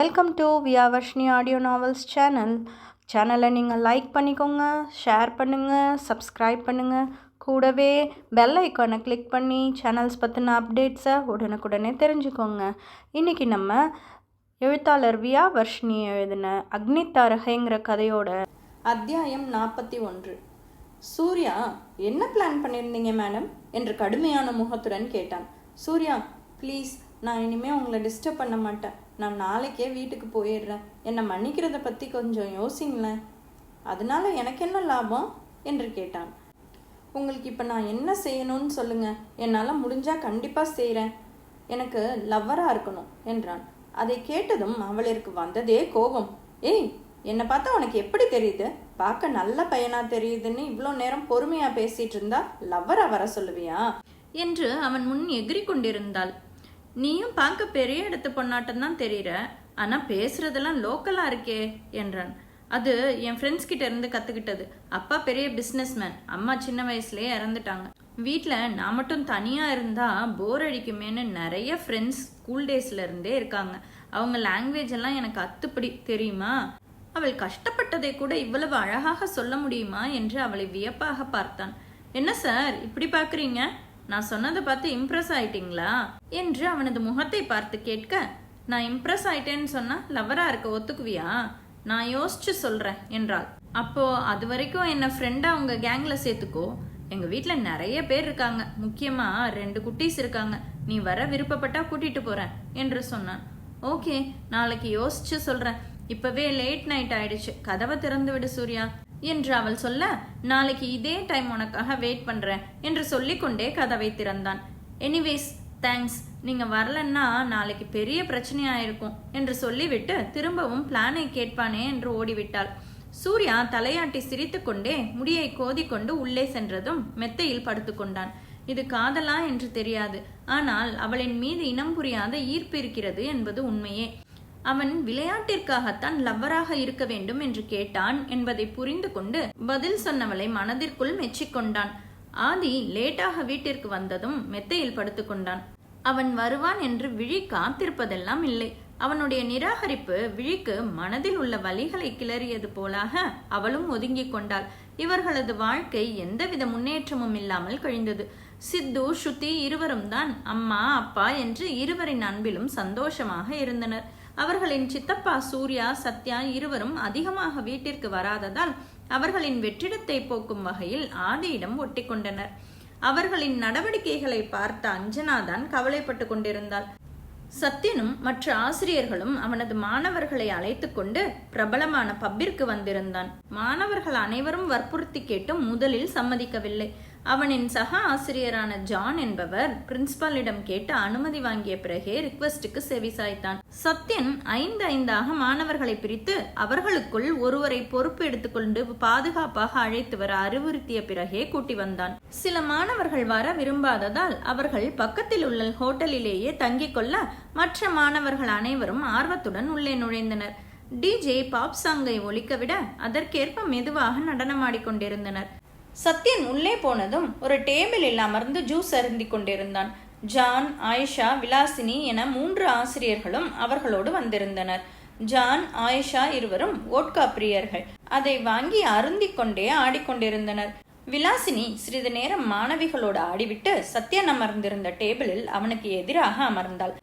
Welcome to வியாவர்ஷினி audio novels சேனலை நீங்கள் like பண்ணிக்கோங்க, ஷேர் பண்ணுங்கள், சப்ஸ்கிரைப் பண்ணுங்கள். கூடவே பெல் ஐக்கானை கிளிக் பண்ணி சேனல்ஸ் பற்றின அப்டேட்ஸை உடனுக்குடனே தெரிஞ்சுக்கோங்க. இன்றைக்கி நம்ம எழுத்தாளர் வியாவர்ஷினி எழுதின அக்னித்தாரகைங்கிற கதையோட அத்தியாயம் 41. சூர்யா, என்ன பிளான் பண்ணியிருந்தீங்க மேடம் என்று கடுமையான முகத்துடன் கேட்டான். சூர்யா, ப்ளீஸ், நான் இனிமேல் உங்களை டிஸ்டர்ப் பண்ண மாட்டேன். நான் நாளைக்கே வீட்டுக்கு போயிடுறேன். என்னை மன்னிக்கிறத பற்றி கொஞ்சம் யோசிங்களேன். அதனால எனக்கு என்ன லாபம் என்று கேட்டான். உங்களுக்கு இப்போ நான் என்ன செய்யணும்னு சொல்லுங்கள். என்னால் முடிஞ்சால் கண்டிப்பாக செய்கிறேன். எனக்கு லவ்வராக இருக்கணும் என்றான். அதை கேட்டதும் அவளிற்கு வந்ததே கோபம். ஏய், என்னை பார்த்தா உனக்கு எப்படி தெரியுது? பார்க்க நல்ல பையனாக தெரியுதுன்னு இவ்வளோ நேரம் பொறுமையாக பேசிகிட்டு இருந்தா லவ்வராக வர சொல்லுவியா என்று அவன் முன் எகிரி கொண்டிருந்தாள். நீயும் பார்க்க பெரிய இடத்து பொண்ணாட்டம் தெரியுற, ஆனால் பேசுறதெல்லாம் லோக்கலாக இருக்கே என்றான். அது என் ஃப்ரெண்ட்ஸ் கிட்ட இருந்து கற்றுக்கிட்டது. அப்பா பெரிய பிஸ்னஸ்மேன், அம்மா சின்ன வயசுலேயே இறந்துட்டாங்க. வீட்டில் நான் மட்டும் தனியாக இருந்தால் போர் அடிக்குமேன்னு நிறைய ஃப்ரெண்ட்ஸ் ஸ்கூல் டேஸ்ல இருந்தே இருக்காங்க. அவங்க லாங்குவேஜ் எல்லாம் எனக்கு அத்துப்படி தெரியுமா? அவள் கஷ்டப்பட்டதை கூட இவ்வளவு அழகாக சொல்ல முடியுமா என்று அவளை வியப்பாக பார்த்தான். என்ன சார் இப்படி பார்க்குறீங்க? நான் சொன்னதை பார்த்து இம்ப்ரெஸ் ஆயிட்டீங்களா என்று அவனது முகத்தை பார்த்து கேட்க, நான் இம்ப்ரெஸ் ஆயிட்டேன்னு சொன்னா லவரா இருக்க ஒத்துக்குவியா? நான் யோசிச்சு சொல்றேன் என்றாள். அப்போ அது வரைக்கும் என்ன ஃப்ரெண்டா உங்க கேங்ல சேர்த்துக்கோ. எங்க வீட்டுல நிறைய பேர் இருக்காங்க, முக்கியமா 2 குட்டீஸ் இருக்காங்க. நீ வர விருப்பப்பட்டா கூட்டிட்டு போறேன் என்று சொன்னான். ஓகே, நாளைக்கு யோசிச்சு சொல்றேன். இப்பவே லேட் நைட் ஆயிடுச்சு, கதவை திறந்து விடு சூர்யா என்று அவள் சொல்ல, நாளைக்கு இதே டைம் உனக்காக வெயிட் பண்றேன் என்று சொல்லிக்கொண்டே கதவை திறந்தான். எனிவேஸ் தேங்க்ஸ், நீங்க வரலன்னா நாளைக்கு பெரிய பிரச்சனையாயிருக்கும் என்று சொல்லிவிட்டு திரும்பவும் பிளானை கேட்பானே என்று ஓடிவிட்டாள். சூர்யா தலையாட்டி சிரித்து கொண்டே முடியை கோதிக்கொண்டு உள்ளே சென்றதும் மெத்தையில் படுத்துக்கொண்டான். இது காதலா என்று தெரியாது, ஆனால் அவளின் மீது இனம் புரியாத ஈர்ப்பு இருக்கிறது என்பது உண்மையே. அவன் விளையாட்டிற்காகத்தான் லவ்வராக இருக்க வேண்டும் என்று கேட்டான் என்பதை புரிந்து கொண்டு பதில் சொன்னவளை மனதிற்குள் மெச்சிக்கொண்டான். ஆதி லேட்டாக வீட்டிற்கு வந்ததும் மெத்தையில் படுத்துக்கொண்டான். அவன் வருவான் என்று விழி காத்திருப்பதெல்லாம் இல்லை. அவனுடைய நிராகரிப்பு விழிக்கு மனதில் உள்ள வலிகளை கிளறியது போலாக அவளும் ஒதுங்கிக் கொண்டாள். இவர்களது வாழ்க்கை எந்தவித முன்னேற்றமும் இல்லாமல் கழிந்தது. சித்து, ஸ்ருதி இருவரும் தான் அம்மா அப்பா என்று இருவரின் அன்பிலும் சந்தோஷமாக இருந்தனர். அவர்களின் சித்தப்பா சூர்யா, சத்யா இருவரும் அதிகமாக வீட்டிற்கு வராததால் அவர்களின் வெற்றிடத்தை போக்கும் வகையில் ஆதியிடம் ஒட்டி கொண்டனர். அவர்களின் நடவடிக்கைகளை பார்த்த அஞ்சனாதான் கவலைப்பட்டு கொண்டிருந்தாள். சத்யனும் மற்ற ஆசிரியர்களும் அவனது மாணவர்களை அழைத்து கொண்டு பிரபலமான பப்பிற்கு வந்திருந்தான். மாணவர்கள் அனைவரும் வற்புறுத்தி கேட்டும் முதலில் சம்மதிக்கவில்லை. அவனின் சக ஆசிரியரான ஜான் என்பவர் பிரின்சிபாலிடம் கேட்டு அனுமதி வாங்கிய பிறகே ரிக்வெஸ்டுக்கு செவி சாய்த்தான். சத்யன் 5 மாணவர்களை பிரித்து அவர்களுக்குள் ஒருவரை பொறுப்பு எடுத்துக்கொண்டு பாதுகாப்பாக அழைத்து வர அறிவுறுத்திய பிறகே கூட்டி வந்தான். சில மாணவர்கள் வர விரும்பாததால் அவர்கள் பக்கத்தில் உள்ள ஹோட்டலிலேயே தங்கிக் கொள்ள மற்ற மாணவர்கள் அனைவரும் ஆர்வத்துடன் உள்ளே நுழைந்தனர். டிஜே பாப் சாங்கை ஒலிக்கவிட அதற்கேற்ப மெதுவாக நடனமாடிக்கொண்டிருந்தனர். சத்யன் உள்ளே போனதும் ஒரு டேபிளில் அமர்ந்து ஜூஸ் அருந்தி கொண்டிருந்தான். ஜான், ஆயிஷா, விலாசினி என 3 ஆசிரியர்களும் அவர்களோடு வந்திருந்தனர். ஜான், ஆயிஷா இருவரும் ஓட்கா பிரியர்கள். அதை வாங்கி அருந்தி கொண்டே ஆடிக்கொண்டிருந்தனர். விலாசினி சிறிது நேரம் மாணவிகளோடு ஆடிவிட்டு சத்யன் அமர்ந்திருந்த டேபிளில் அவனுக்கு எதிராக அமர்ந்தாள்.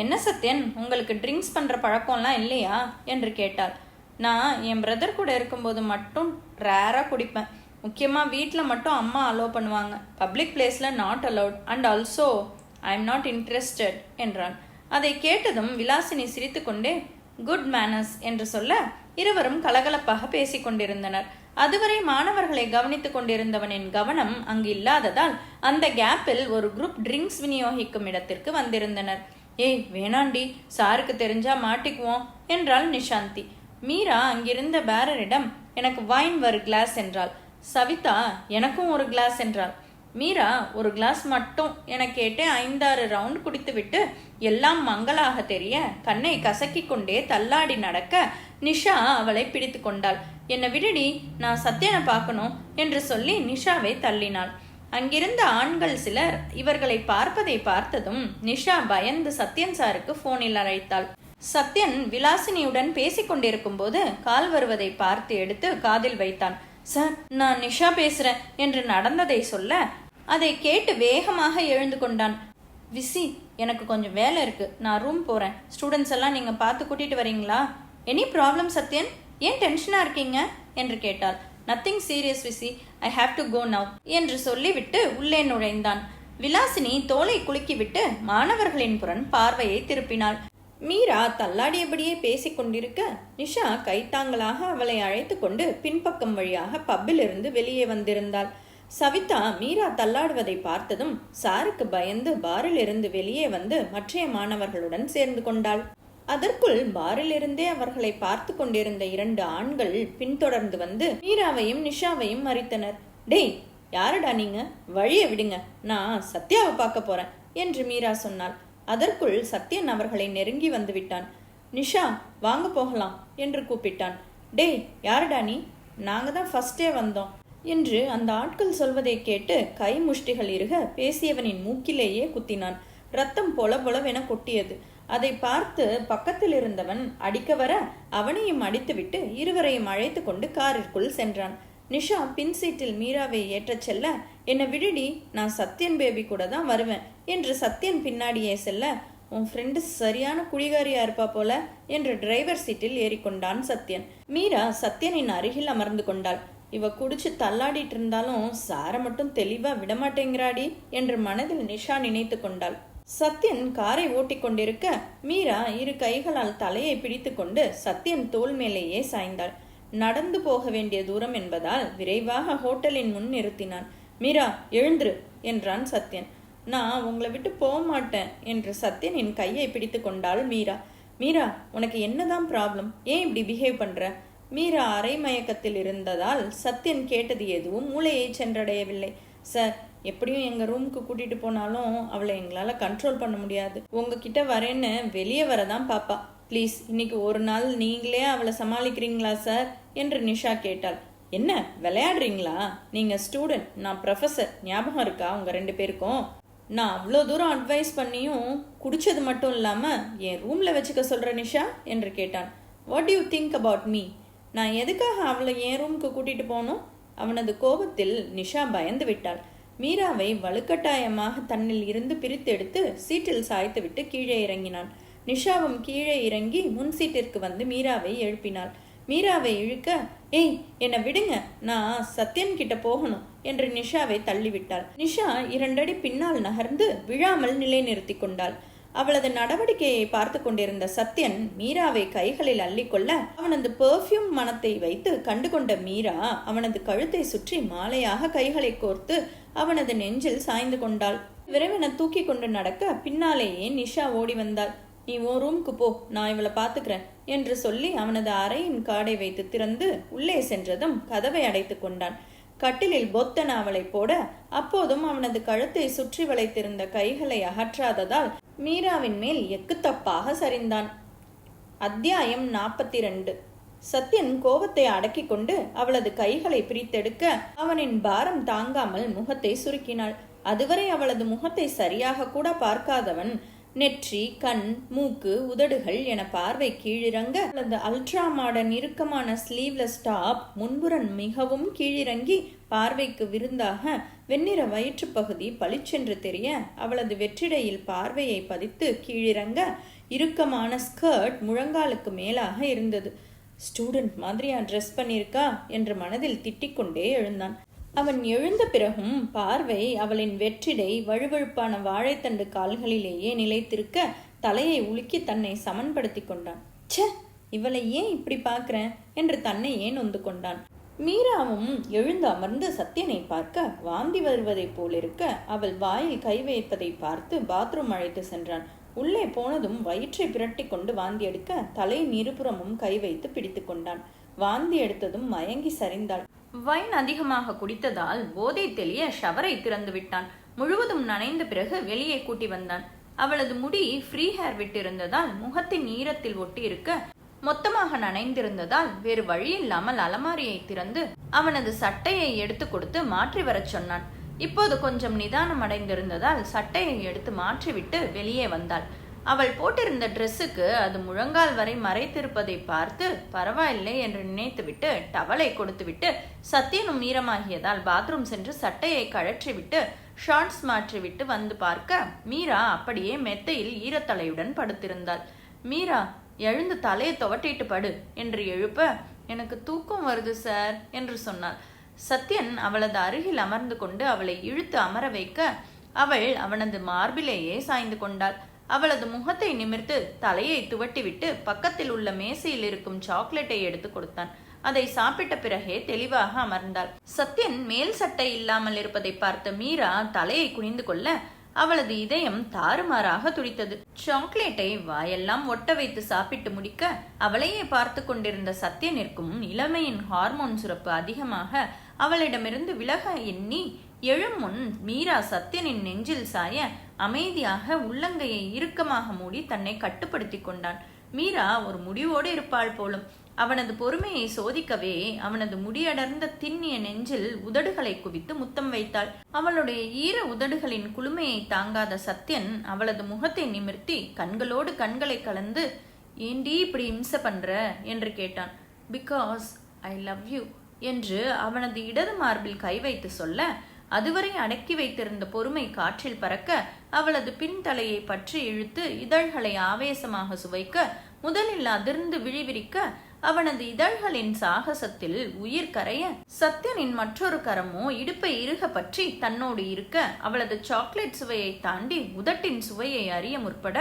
என்ன சத்யன், உங்களுக்கு ட்ரிங்க்ஸ் பண்ற பழக்கம்லாம் இல்லையா என்று கேட்டாள். நான் என் பிரதர் கூட இருக்கும்போது மட்டும் ரேரா குடிப்பேன். முக்கியமாக வீட்டில் மட்டும் அம்மா அலோவ் பண்ணுவாங்க. பப்ளிக் பிளேஸில் not allowed and also I am not interested என்றான். அதை கேட்டதும் விலாசினி சிரித்து கொண்டே குட் மேனர்ஸ் என்று சொல்ல இருவரும் கலகலப்பாக பேசிக் கொண்டிருந்தனர். அதுவரை மாணவர்களை கவனித்துக் கொண்டிருந்தவனின் கவனம் அங்கு இல்லாததால் அந்த கேப்பில் ஒரு குரூப் ட்ரிங்க்ஸ் விநியோகிக்கும் இடத்திற்கு வந்திருந்தனர். ஏய் வேணாண்டி, சாருக்கு தெரிஞ்சா மாட்டிக்குவோம் என்றாள் நிஷாந்தி. மீரா அங்கிருந்த பேரரிடம் எனக்கு வைன் ஒரு கிளாஸ் என்றாள். சவிதா எனக்கும் ஒரு கிளாஸ் என்றாள். மீரா ஒரு கிளாஸ் மட்டும் என கேட்டு 5-6 ரவுண்ட் குடித்துவிட்டு எல்லாம் மங்களாக தெரிய கண்ணை கசக்கி கொண்டே தள்ளாடி நடக்க நிஷா அவளை பிடித்து கொண்டாள். என்னை விடுடி, நான் சத்யனை பார்க்கணும் என்று சொல்லி நிஷாவை தள்ளினாள். அங்கிருந்த ஆண்கள் சிலர் இவர்களை பார்ப்பதை பார்த்ததும் நிஷா பயந்து சத்யன் சாருக்கு போனில் அழைத்தாள். சத்யன் விலாசினியுடன் பேசிக்கொண்டிருக்கும் போது கால் வருவதை பார்த்து எடுத்து காதில் வைத்தான். சார், நான் நிஷா பேசுறேன் என்று நடந்ததை சொல்ல அதை கேட்டு வேகமாக எழுந்து கொண்டான். விசி, எனக்கு கொஞ்சம் வேலை இருக்கு, நான் ரூம் போறேன். ஸ்டூடெண்ட்ஸ் எல்லாம் நீங்க பார்த்து கூட்டிட்டு வரீங்களா? Any problem Sathyan? ஏன் டென்ஷனா இருக்கீங்க என்று கேட்டாள். நத்திங் சீரியஸ் விசி, I have to go now என்று சொல்லிவிட்டு உள்ளே நுழைந்தான். விலாசினி தோலை குலுக்கிவிட்டு மாணவர்களின் புறன் பார்வையை திருப்பினாள். மீரா தள்ளாடியபடியே பேசிக் கொண்டிருக்க நிஷா கைத்தாங்களாக அவளை அழைத்து கொண்டு பின்பக்கம் வழியாக பப்பிலிருந்து வெளியே வந்திருந்தாள். சவிதா மீரா தள்ளாடுவதை பார்த்ததும் சாருக்கு பயந்து பாரிலிருந்து வெளியே வந்து மற்றைய மாணவர்களுடன் சேர்ந்து கொண்டாள். அதற்குள் பாரிலிருந்தே அவர்களை பார்த்து கொண்டிருந்த 2 ஆண்கள் பின்தொடர்ந்து வந்து மீராவையும் நிஷாவையும் மறித்தனர். டேய், யாருடா நீங்க? வழிய விடுங்க, நான் சத்யாவை பார்க்க போறேன் என்று மீரா சொன்னாள். அதற்குள் சத்யன் அவர்களை நெருங்கி வந்து விட்டான். நிஷா, வாங்க போகலாம் என்று கூப்பிட்டான். டேய், யாருடா நீ? நாங்க தான் ஃபர்ஸ்டே வந்தோம் என்று அந்த ஆட்கள் சொல்வதை கேட்டு கை முஷ்டிகள் இறுக பேசியவனின் மூக்கிலேயே குத்தினான். ரத்தம் பொல பொலவென கொட்டியது. அதை பார்த்து பக்கத்தில் இருந்தவன் அடிக்க வர அவனையும் அடித்துவிட்டு இருவரையும் அழைத்து கொண்டு காரிற்குள் சென்றான். நிஷா பின் சீட்டில் மீராவை ஏற்றச் செல்ல, என்னை விடுடி, நான் சத்யன் பேபி கூட தான் வருவேன் என்று சத்யன் பின்னாடியே செல்ல, உன் ஃப்ரெண்டு சரியான குடிகாரியா இருப்பா போல என்று டிரைவர் சீட்டில் ஏறிக்கொண்டான் சத்யன். மீரா சத்யனின் அருகில் அமர்ந்து கொண்டாள். இவ குடிச்சு தள்ளாடிட்டு இருந்தாலும் சார மட்டும் தெளிவா விடமாட்டேங்கிறாடி என்று மனதில் நிஷா நினைத்து கொண்டாள். சத்யன் காரை ஓட்டிக் கொண்டிருக்க மீரா 2 கைகளால் தலையை பிடித்து கொண்டு சத்யன் தோள் மேலேயே சாய்ந்தாள். நடந்து போக வேண்டிய தூரம் என்பதால் விரைவாக ஹோட்டலின் முன் நிறுத்தினான். மீரா, எழுந்துரு என்றான் சத்யன். நான் உங்களை விட்டு போக மாட்டேன் என்று சத்யனின் கையை பிடித்து கொண்டாள் மீரா. மீரா, உனக்கு என்னதான் ப்ராப்ளம்? ஏன் இப்படி பிஹேவ் பண்ற? மீரா அரை மயக்கத்தில் இருந்ததால் சத்யன் கேட்டது எதுவும் மூளையை சென்றடையவில்லை. சார், எப்படியும் எங்க ரூமுக்கு கூட்டிட்டு போனாலும் அவளை எங்களால கண்ட்ரோல் பண்ண முடியாது. உங்ககிட்ட வரேன்னு வெளியே வரதான் பாப்பா. ப்ளீஸ், இன்னைக்கு ஒரு நாள் நீங்களே அவளை சமாளிக்கிறீங்களா சார் என்று நிஷா கேட்டாள். என்ன விளையாடுறீங்களா? நீங்க ஸ்டூடெண்ட், நான் ப்ரொஃபஸர், ஞாபகம் இருக்கா உங்க 2 பேருக்கும்? நான் அவ்வளோ தூரம் அட்வைஸ் பண்ணியும் குடிச்சது மட்டும் இல்லாம என் ரூம்ல வச்சுக்க சொல்ற நிஷா என்று கேட்டான். What you think about me? நான் எதுக்காக அவளை என் ரூமுக்கு கூட்டிட்டு போகணும்? அவனது கோபத்தில் நிஷா பயந்து விட்டாள். மீராவை வலுக்கட்டாயமாக தன்னில் இருந்து பிரித்தெடுத்து சீட்டில் சாய்த்து விட்டு கீழே இறங்கினான். நிஷாவும் கீழே இறங்கி முன் சீட்டிற்கு வந்து மீராவை எழுப்பினாள். மீராவை இழுக்க, ஏய், என்னை விடுங்க, நான் சத்யன் கிட்ட போகணும் என்று நிஷாவை தள்ளிவிட்டாள். நிஷா 2 அடி பின்னால் நகர்ந்து விழாமல் நிலை நிறுத்தி கொண்டாள். அவளது நடவடிக்கையை பார்த்து கொண்டிருந்த சத்யன் மீராவை கைகளில் அள்ளிக்கொள்ள அவனது பெர்ஃப்யூம் மனத்தை வைத்து கண்டுகொண்ட மீரா அவனது கழுத்தை சுற்றி மாலையாக கைகளை கோர்த்து அவனது நெஞ்சில் சாய்ந்து கொண்டாள். விரைவென தூக்கி கொண்டு நடக்க பின்னாலேயே நிஷா ஓடி வந்தாள். நீ ஓ ரூமுக்கு போ, நான் இவளை பாத்துக்கிறேன் என்று சொல்லி அவனது அறையின் காடை வைத்து திறந்து உள்ளே சென்றதும் கதவை அடைத்து கொண்டான். கட்டிலில் பொத்தன அவளை போட அப்போதும் அவனது கழுத்தை சுற்றி வளைத்திருந்த கைகளை அகற்றாததால் மீராவின் மேல் எக்குத்தப்பாக சரிந்தான். அத்தியாயம் 42. சத்யன் கோபத்தை அடக்கி கொண்டு அவளது கைகளை பிரித்தெடுக்க அவனின் பாரம் தாங்காமல் முகத்தை சுருக்கினாள். அதுவரை அவளது முகத்தை சரியாக கூட பார்க்காதவன் நெற்றி, கண், மூக்கு, உதடுகள் என பார்வை கீழிறங்க அவளது அல்ட்ரா மாடர்ன் இறுக்கமான ஸ்லீவ்லெஸ் டாப் முன்புறன் மிகவும் கீழிறங்கி பார்வைக்கு விருந்தாக வெண்ணிற வயிற்றுப்பகுதி பளிச்சென்று தெரிய அவளது வெற்றிடையில் பார்வையை பதித்து கீழிறங்க இறுக்கமான ஸ்கர்ட் முழங்காலுக்கு மேலாக இருந்தது. ஸ்டூடெண்ட் மாதிரியா ட்ரெஸ் பண்ணியிருக்கா என்று மனதில் திட்டிக்கொண்டே எழுந்தான். அவன் எழுந்த பிறகும் பார்வை அவளின் வெற்றிடை வழுவழுப்பான வாழைத்தண்டு கால்களிலேயே நிலைத்திருக்க தலையை உலுக்கி தன்னை சமன்படுத்தி கொண்டான். ச்சே, இவளை ஏன் இப்படி பார்க்கிறேன் என்று தன்னையே நொந்து கொண்டான். மீராவும் எழுந்து அமர்ந்து சத்யனை பார்க்க வாந்தி வருவதை போலிருக்க அவள் வாயில் கை வைப்பதை பார்த்து பாத்ரூம் அழைத்து சென்றான். உள்ளே போனதும் வயிற்றை பிரட்டி கொண்டு வாந்தி எடுக்க தலையின் இருபுறமும் கை வைத்து பிடித்து கொண்டான். வாந்தி எடுத்ததும் மயங்கி சரிந்தாள். வைன் அதிகமாக குடித்ததால் போதை தெளிய ஷவரை திறந்து விட்டான். முழுவதும் நனைந்த பிறகு வெளியே கூட்டி வந்தான். அவளது முடி ஃப்ரீ ஹேர் விட்டிருந்ததால் முகத்தின் ஈரத்தில் ஒட்டி இருக்க மொத்தமாக நனைந்திருந்ததால் வேறு வழி இல்லாமல் அலமாரியை திறந்து அவனது சட்டையை எடுத்து கொடுத்து மாற்றி வரச் சொன்னான். இப்போது கொஞ்சம் நிதானம் அடைந்திருந்ததால் சட்டையை எடுத்து மாற்றிவிட்டு வெளியே வந்தாள். அவள் போட்டிருந்த ட்ரெஸ்ஸுக்கு அது முழங்கால் வரை மறைத்திருப்பதை பார்த்து பரவாயில்லை என்று நினைத்துவிட்டு டவலை கொடுத்துவிட்டு சத்தியனும் ஈரமாகியதால் பாத்ரூம் சென்று சட்டையை கழற்றிவிட்டு ஷார்ட்ஸ் மாற்றிவிட்டு வந்து பார்க்க மீரா அப்படியே மெத்தையில் ஈரத்தலையுடன் படுத்திருந்தாள். மீரா, எழுந்து தலையை துவட்டிட்டு படு என்று எழுப்ப, எனக்கு தூக்கம் வருது சார் என்று சொன்னாள். சத்யன் அவளது அருகில் அமர்ந்து கொண்டு அவளை இழுத்து அமர வைக்க அவள் அவனது மார்பிலேயே சாய்ந்து கொண்டாள். அவளது முகத்தை நிமிர்த்து தலையை துவட்டிவிட்டு பக்கத்தில் உள்ள மேசையில் இருக்கும் சாக்லேட்டை எடுத்து கொடுத்தான். அதை சாப்பிட்ட பிறகே தெளிவாக அமர்ந்தாள். சத்யன் மேல் சட்டை இல்லாமல் இருப்பதை பார்த்த மீரா தலையை குனிந்து கொள்ள அவளது இதயம் தாறுமாறாக துடித்தது. சாக்லேட்டை வாயெல்லாம் ஒட்ட வைத்து சாப்பிட்டு முடிக்க அவளையே பார்த்து கொண்டிருந்த சத்யனிற்கும் இளமையின் ஹார்மோன் சுரப்பு அதிகமாக அவளிடமிருந்து விலக எண்ணி எழும் முன் மீரா சத்யனின் நெஞ்சில் சாய அமைதியாக உள்ளங்கையை இறுக்கமாக மூடி தன்னை கட்டுப்படுத்தி கொண்டான். மீரா ஒரு முடிவோடு இருப்பாள் போலும். அவனது பொறுமையை சோதிக்கவே அவனது முடியடர்ந்த திண்ணிய நெஞ்சில் உதடுகளை குவித்து முத்தம் வைத்தாள். அவளுடைய ஈர உதடுகளின் குளுமையை தாங்காத சத்யன் அவளது முகத்தை நிமிர்த்தி கண்களோடு கண்களை கலந்து, ஏண்டி இப்படி இம்சை பண்ற என்று கேட்டான். பிகாஸ் ஐ லவ் யூ என்று அவனது இடது மார்பில் கை வைத்து சொல்ல, அதுவரை அடக்கி வைத்திருந்த பொறுமை காற்றில் பறக்க அவளது பின்தலையை பற்றி இழுத்து இதழ்களை ஆவேசமாக சுவைக்க, முதலில் அதிர்ந்து விழிவிரிக்க அவனது இதழ்களின் சாகசத்தில் உயிர் கரைய சத்யனின் மற்றொரு கரமோ இடுப்பை இறுக பற்றி தன்னோடு இருக்க அவளது சாக்லேட் சுவையை தாண்டி உதட்டின் சுவையை அறிய முற்பட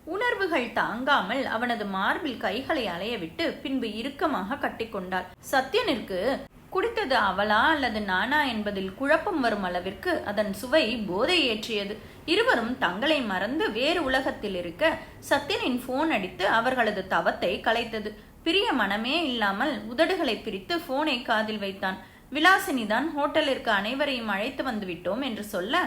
உணர்வுகள் தாங்காமல் அவனது மார்பில் கைகளை அலையவிட்டு பின்பு இறுக்கமாக கட்டிக்கொண்டாள். சத்யனிற்கு குடித்தது அவளா அல்லது நானா என்பதில் குழப்பம் வரும் அளவிற்கு அதன் சுவை போதை ஏற்றியது. இருவரும் தங்களை மறந்து வேறு உலகத்தில் இருக்க சத்யனின் போன் அடித்து அவர்களது தவத்தை கலைத்தது. பிரிய மனமே இல்லாமல் உதடுகளை பிரித்து போனை காதில் வைத்தான். விலாசினிதான் ஹோட்டலிற்கு அனைவரையும் அழைத்து வந்து விட்டோம் என்று சொல்ல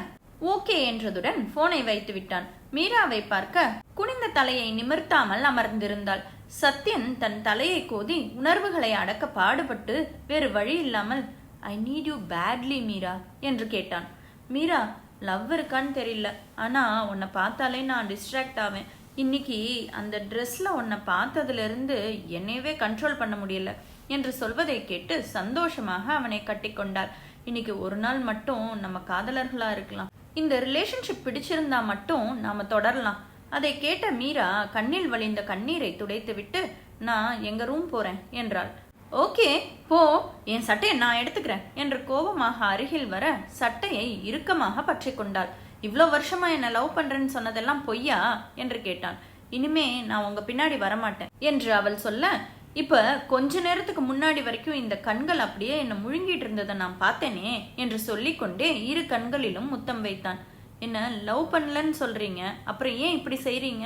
ஓகே என்றதுடன் போனை வைத்து விட்டான். மீராவை பார்க்க குனிந்த தலையை நிமிர்த்தாமல் அமர்ந்திருந்தாள். சத்யன் தன் தலையை கோதி உணர்வுகளை அடக்க பாடுபட்டு வேறு வழி இல்லாமல் I need you badly Meera என்று கேட்டான். மீரா, லவ் இருக்கான்னு தெரியல, ஆனா உன்னை பார்த்தாலே நான் டிஸ்ட்ராக்ட் ஆவேன். இன்னைக்கு அந்த ட்ரெஸ்ல உன்னை பார்த்ததுலேருந்து என்னையவே கண்ட்ரோல் பண்ண முடியல என்று சொல்வதை கேட்டு சந்தோஷமாக அவனை கட்டிக்கொண்டாள். இன்னைக்கு ஒரு நாள் மட்டும் நம்ம காதலர்களா இருக்கலாம். இந்த ரிலேஷன்ஷிப் பிடிச்சிருந்தா மட்டும் நாம தொடரலாம். அதை கேட்ட மீரா கண்ணில் வழிந்த கண்ணீரை துடைத்துவிட்டு நான் எங்க ரூம் போறேன் என்றாள். ஓகே போ, என் சட்டையை நான் எடுத்துக்கிறேன் என்று கோபமாக அருகில் வர சட்டையை இறுக்கமாக பற்றி கொண்டாள். இவ்வளோ வருஷமா என்ன லவ் பண்றேன்னு சொன்னதெல்லாம் பொய்யா என்று கேட்டான். இனிமே நான் உங்க பின்னாடி வரமாட்டேன் என்று அவள் சொல்ல, இப்ப கொஞ்ச நேரத்துக்கு முன்னாடி வரைக்கும் இந்த கண்கள் அப்படியே என்னை முழுங்கிட்டு இருந்ததை நான் பார்த்தேனே என்று சொல்லிக்கொண்டே இரு கண்களிலும் முத்தம் வைத்தான். என்ன லவ் பண்ணலன்னு சொல்றீங்க, அப்புறம் ஏன் இப்படி செய்றீங்க?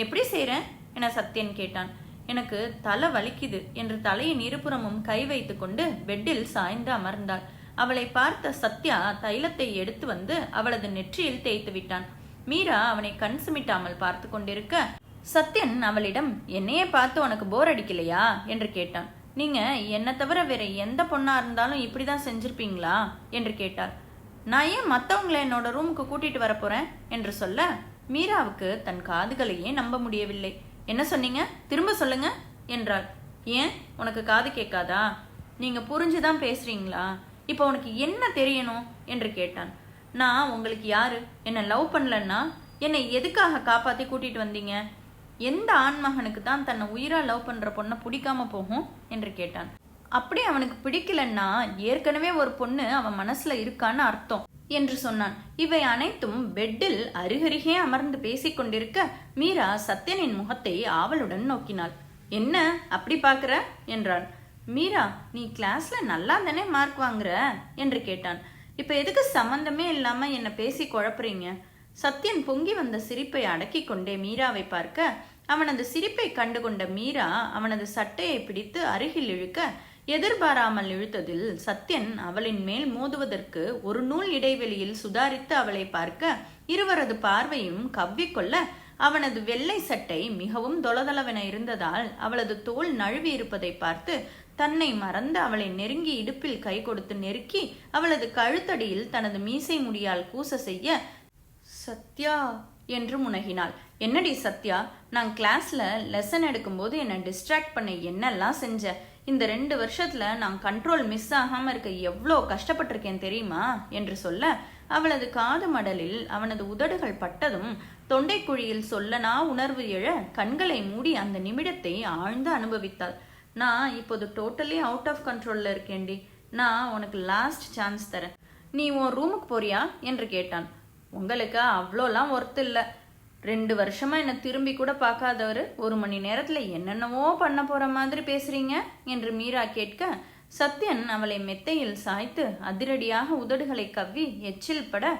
எப்படி செய்றேன் என சத்யன் கேட்டான். எனக்கு தலை வலிக்குது என்று தலையின் இருபுறமும் கை வைத்து கொண்டு பெட்டில் சாய்ந்து அமர்ந்தாள். அவளை பார்த்த சத்யா தைலத்தை எடுத்து வந்து அவளது நெற்றியில் தேய்த்து விட்டான். மீரா அவனை கண் சுமிட்டாமல் பார்த்து கொண்டிருக்க சத்யன் அவளிடம் என்னையே பார்த்து உனக்கு போர் அடிக்கலையா என்று கேட்டான். நீங்க என்னை தவிர வேற எந்த பொண்ணா இருந்தாலும் இப்படிதான் செஞ்சிருப்பீங்களா என்று கேட்டார். நான் ஏன் மற்றவங்களை என்னோட ரூமுக்கு கூட்டிட்டு வர போறேன் என்று சொல்ல மீராவுக்கு தன் காதுகளையே நம்ப முடியவில்லை. என்ன சொன்னீங்க, திரும்ப சொல்லுங்க என்றாள். ஏன் உனக்கு காது கேட்காதா? நீங்க புரிஞ்சுதான் பேசுறீங்களா? இப்போ உனக்கு என்ன தெரியணும் என்று கேட்டான். நான் உங்களுக்கு யாரு? என்னை லவ் பண்ணலன்னா என்னை எதுக்காக காப்பாத்தி கூட்டிட்டு வந்தீங்க? எந்த ஆண்மகனுக்கு தான் தன்னை உயிரா லவ் பண்ற பொண்ணை பிடிக்காம போகும் என்று கேட்டான். அப்படி அவனுக்கு பிடிக்கலன்னா ஏற்கனவே ஒரு பொண்ணு அவன் மனசுல இருக்கான்னு அர்த்தம் என்று சொன்னான். இவை அனைத்தும் பெட்டில் அருகருகே அமர்ந்து பேசிக்கொண்டிருக்க மீரா சத்யனின் முகத்தை ஆவலுடன் நோக்கினாள். என்ன அப்படி பாக்குற என்றான். மீரா, நீ கிளாஸ்ல நல்லா தானே மார்க் வாங்குற என்று கேட்டான். இப்ப எதுக்கு சம்பந்தமே இல்லாம என்ன பேசி குழப்புறீங்க? சத்யன் பொங்கி வந்த சிரிப்பை அடக்கி கொண்டே மீராவை பார்க்க அவனது சிரிப்பை கண்டுகொண்ட மீரா அவனது சட்டையை பிடித்து அருகில் இழுக்க எதிர்பாராமல் இழுத்ததில் சத்யன் அவளின் மேல் மோதுவதற்கு ஒரு நூல் இடைவெளியில் சுதாரித்து அவளை பார்க்க இருவரது பார்வையும் கவ்விக்கொள்ள அவனது வெள்ளை சட்டை மிகவும் தொளதளவென இருந்ததால் அவளது தோல் நழுவி இருப்பதை பார்த்து தன்னை மறந்து அவளை நெருங்கி இடுப்பில் கை கொடுத்து நெருக்கி அவளது கழுத்தடியில் தனது மீசை முடியால் கூச செய்ய சத்யா என்று முனகினாள். என்னடி சத்யா, நான் கிளாஸில் லெசன் எடுக்கும்போது என்னை டிஸ்ட்ராக்ட் பண்ண என்னெல்லாம் செஞ்ச? இந்த 2 வருஷத்தில் நான் கண்ட்ரோல் மிஸ் ஆகாமல் இருக்க எவ்வளோ கஷ்டப்பட்டிருக்கேன் தெரியுமா என்று சொல்ல, அவளது காது மடலில் அவனது உதடுகள் பட்டதும் தொண்டைக்குழியில் சொல்லனா உணர்வு எழ கண்களை மூடி அந்த நிமிடத்தை ஆழ்ந்து அனுபவித்தாள். நான் இப்போது டோட்டலி அவுட் ஆஃப் கண்ட்ரோலில் இருக்கேன்டி. நான் உனக்கு லாஸ்ட் சான்ஸ் தரேன். நீ உன் ரூமுக்கு போறியா என்று கேட்டான். உங்களுக்கு அவ்வளோலாம் ஒர்த்து இல்லை. 2 வருஷமா என்னை திரும்பி கூட பார்க்காதவர் 1 மணி நேரத்தில் என்னென்னவோ பண்ண போகிற மாதிரி பேசுறீங்க என்று மீரா கேட்க, சத்யன் அவளை மெத்தையில் சாய்த்து அதிரடியாக உதடுகளை கவ்வி எச்சில் பட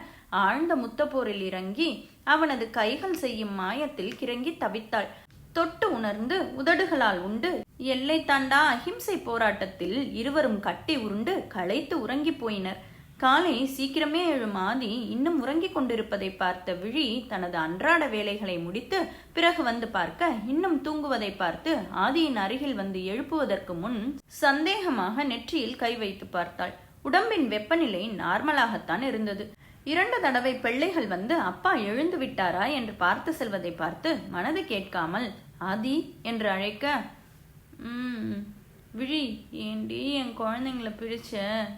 ஆழ்ந்த முத்தப்போரில் இறங்கி அவனது கைகள் செய்யும் மாயத்தில் கிறங்கி தவித்தாள். தொட்டு உணர்ந்து உதடுகளால் உண்டு எல்லை தாண்டா அஹிம்சை போராட்டத்தில் இருவரும் கட்டி உருண்டு களைத்து உறங்கி போயினர். காலை சீக்கிரமே எழும் ஆதி இன்னும் உறங்கிக் கொண்டிருப்பதை பார்த்த விழி தனது அன்றாட வேலைகளை முடித்து பிறகு வந்து பார்க்க இன்னும் தூங்குவதை பார்த்து ஆதியின் அருகில் வந்து எழுப்புவதற்கு முன் சந்தேகமாக நெற்றியில் கை வைத்து பார்த்தாள். உடம்பின் வெப்பநிலை நார்மலாகத்தான் இருந்தது. 2 தடவை பிள்ளைகள் வந்து அப்பா எழுந்து விட்டாரா என்று பார்த்து செல்வதை பார்த்து மனது கேட்காமல் ஆதி என்று அழைக்க, விழி ஏண்டி என் குழந்தைங்களை பிடிச்ச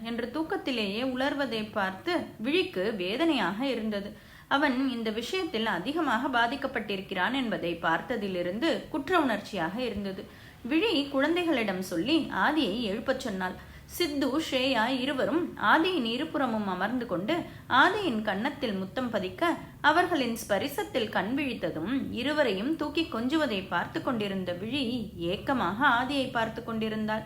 என்று தூக்கத்திலேயே உலர்வதை பார்த்து விழிக்கு வேதனையாக இருந்தது. அவன் இந்த விஷயத்தில் அதிகமாக பாதிக்கப்பட்டிருக்கிறான் என்பதை பார்த்ததிலிருந்து குற்ற உணர்ச்சியாக இருந்தது. விழி குழந்தைகளிடம் சொல்லி ஆதியை எழுப்பச் சொன்னாள். சித்து, ஸ்ரேயா இருவரும் ஆதியின் இருபுறமும் அமர்ந்து கொண்டு ஆதியின் கன்னத்தில் முத்தம் பதிக்க அவர்களின் ஸ்பரிசத்தில் கண் விழித்ததும் இருவரையும் தூக்கி கொஞ்சுவதை பார்த்து கொண்டிருந்த விழி ஏக்கமாக ஆதியை பார்த்து கொண்டிருந்தாள்.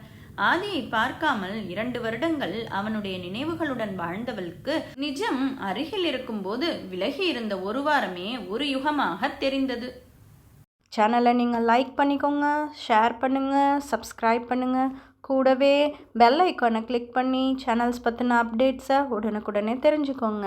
ஆதியை பார்க்காமல் 2 வருடங்கள் அவனுடைய நினைவுகளுடன் வாழ்ந்தவளுக்கு நிஜம் அருகில் இருக்கும்போது விலகி இருந்த 1 வாரமே ஒரு யுகமாக தெரிந்தது. சேனலை நீங்கள் லைக் பண்ணிக்கோங்க, ஷேர் பண்ணுங்கள், சப்ஸ்கிரைப் பண்ணுங்கள். கூடவே பெல் ஐக்கானை கிளிக் பண்ணி சேனல்ஸ் பற்றின அப்டேட்ஸை உடனுக்குடனே தெரிஞ்சுக்கோங்க.